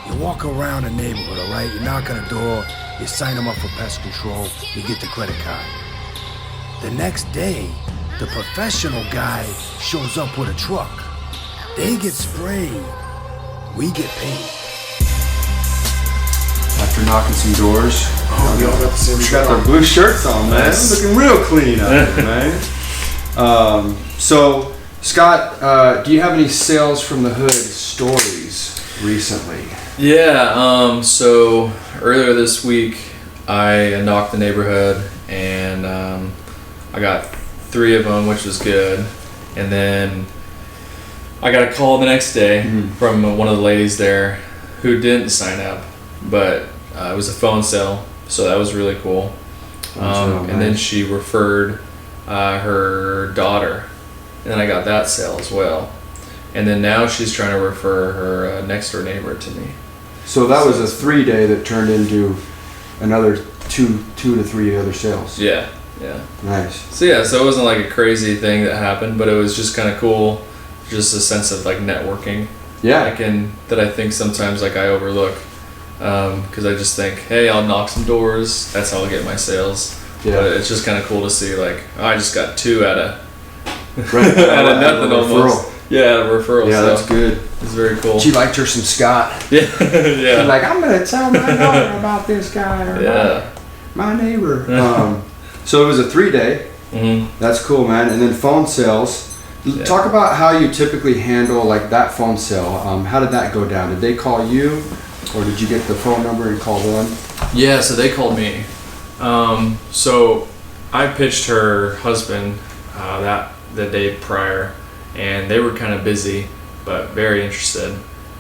You walk around the neighborhood, all right? You knock on a door, you sign them up for pest control, you get the credit card. The next day, the professional guy shows up with a truck. They get sprayed. We get paid. After knocking some doors, we all got the same we got their blue shirts on, man. Nice. Looking real clean out here, man. So, Scott, do you have any sales from the hood stories recently? Yeah, so earlier this week, I knocked the neighborhood, and I got 3 of them, which was good. And then I got a call the next day from one of the ladies there who didn't sign up, but it was a phone sale, so that was really cool. And then she referred her daughter, and then I got that sale as well. And then now she's trying to refer her next door neighbor to me. So that was a 3-day that turned into another two to 3 other sales. Yeah. Nice. So it wasn't like a crazy thing that happened, but it was just kind of cool, just a sense of like networking. Yeah. That I think sometimes like I overlook, because I just think, hey, I'll knock some doors. That's how I'll get my sales. Yeah. But it's just kind of cool to see like, oh, I just got 2 out of out of nothing almost. Yeah, a referral. Yeah, that's good. It's very cool. She liked her some Scott. Yeah. She's like, I'm gonna tell my daughter about this guy or my neighbor. So it was a 3-day. Mm-hmm. That's cool, man. And then phone sales. Yeah. Talk about how you typically handle like that phone sale. How did that go down? Did they call you, or did you get the phone number and call them? Yeah, so they called me. So I pitched her husband the day prior, and they were kind of busy, but very interested.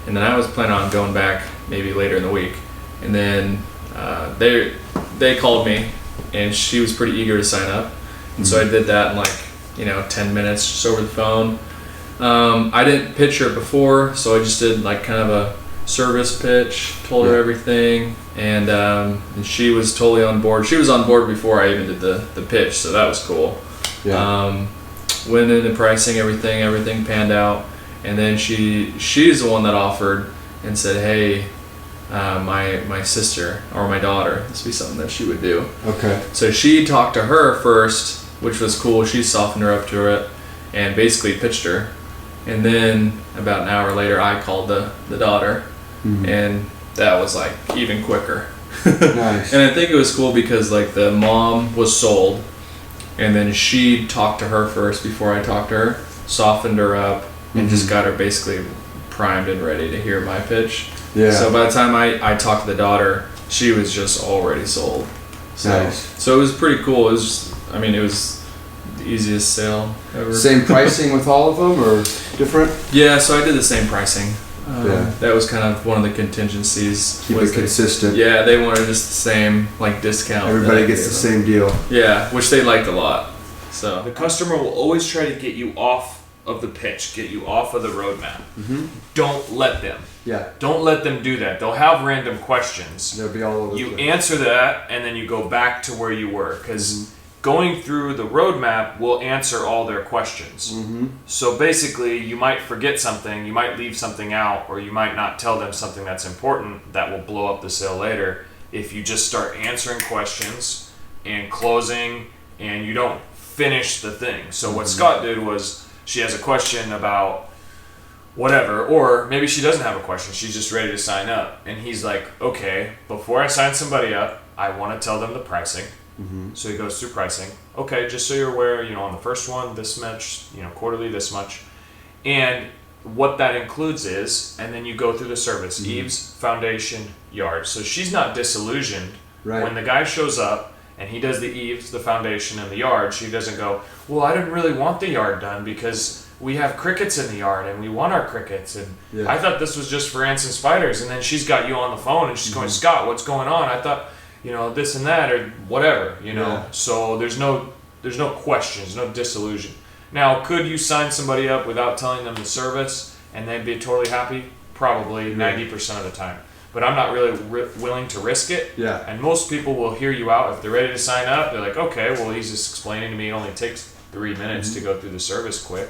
And then I was planning on going back maybe later in the week. And then they called me, and she was pretty eager to sign up. And so I did that in like, 10 minutes just over the phone. I didn't pitch her before, so I just did like kind of a service pitch, told her everything, and she was totally on board. She was on board before I even did the pitch, so that was cool. Yeah. Went into pricing, everything panned out, and then she's the one that offered and said, hey, my sister or my daughter, this would be something that she would do. Okay. So she talked to her first, which was cool. She softened her up to it and basically pitched her. And then about an hour later, I called the daughter, and that was like even quicker. Nice. And I think it was cool because like the mom was sold, and then she talked to her first before I talked to her, softened her up, and just got her basically primed and ready to hear my pitch. Yeah. So by the time I talked to the daughter, she was just already sold. So, nice. So it was pretty cool. It was the easiest sale ever. Same pricing with all of them, or different? Yeah, so I did the same pricing. That was kind of one of the contingencies. Keep it consistent. Yeah, they wanted just the same like discount. Everybody gets the same deal. Yeah, which they liked a lot. So the customer will always try to get you off of the pitch, get you off of the roadmap. Don't let them. Yeah. Don't let them do that. They'll have random questions. They'll be all over. You answer that, and then you go back to where you were, because going through the roadmap will answer all their questions. So basically, you might forget something, you might leave something out, or you might not tell them something that's important that will blow up the sale later if you just start answering questions and closing and you don't finish the thing. So what Scott did was, she has a question about whatever, or maybe she doesn't have a question, she's just ready to sign up, and he's like, okay, before I sign somebody up, I want to tell them the pricing. So he goes through pricing. Okay, just so you're aware, on the first one, this much, quarterly, this much. And what that includes is, and then you go through the service, eaves, foundation, yard. So she's not disillusioned. Right. When the guy shows up and he does the eaves, the foundation, and the yard, she doesn't go, well, I didn't really want the yard done because we have crickets in the yard and we want our crickets. And I thought this was just for ants and spiders. And then she's got you on the phone and she's going, Scott, what's going on? I thought, this and that, or whatever, So there's no questions, no disillusion. Now, could you sign somebody up without telling them the service and they'd be totally happy? Probably 90% of the time. But I'm not really willing to risk it. Yeah. And most people will hear you out. If they're ready to sign up, they're like, okay, well, he's just explaining to me it only takes 3 minutes to go through the service quick.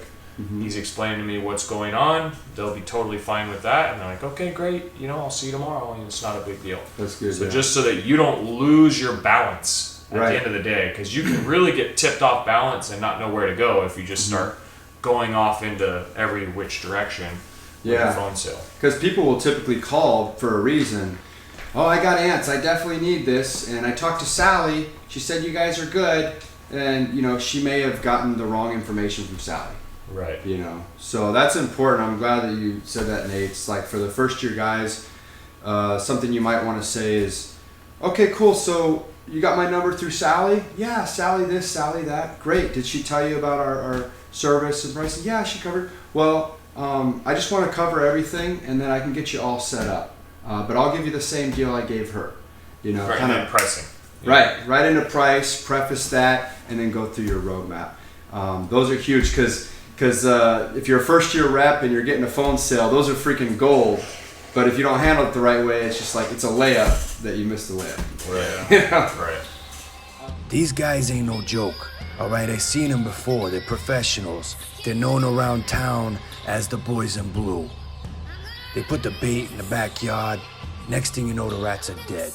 He's explaining to me what's going on. They'll be totally fine with that, and they're like, okay, great. I'll see you tomorrow, and it's not a big deal. That's good. So yeah. just so that you don't lose your balance at Right. the end of the day, because you can really get tipped off balance and not know where to go if you just start going off into every which direction with Yeah. a phone sale. Because people will typically call for a reason. Oh, I got ants. I definitely need this. And I talked to Sally. She said you guys are good. And, she may have gotten the wrong information from Sally. Right. So that's important. I'm glad that you said that, Nate. It's like for the first year guys, something you might want to say is, okay, cool. So you got my number through Sally? Yeah, Sally this, Sally that. Great. Did she tell you about our service and pricing? Yeah, she covered. Well, I just want to cover everything, and then I can get you all set up. But I'll give you the same deal I gave her. Right, and then pricing. Right into price, preface that, and then go through your roadmap. Those are huge because if you're a first year rep and you're getting a phone sale, those are freaking gold. But if you don't handle it the right way, it's just like it's a layup that you missed the layup. Right. Right. These guys ain't no joke, all right? I've seen them before. They're professionals. They're known around town as the boys in blue. They put the bait in the backyard. Next thing you know, the rats are dead.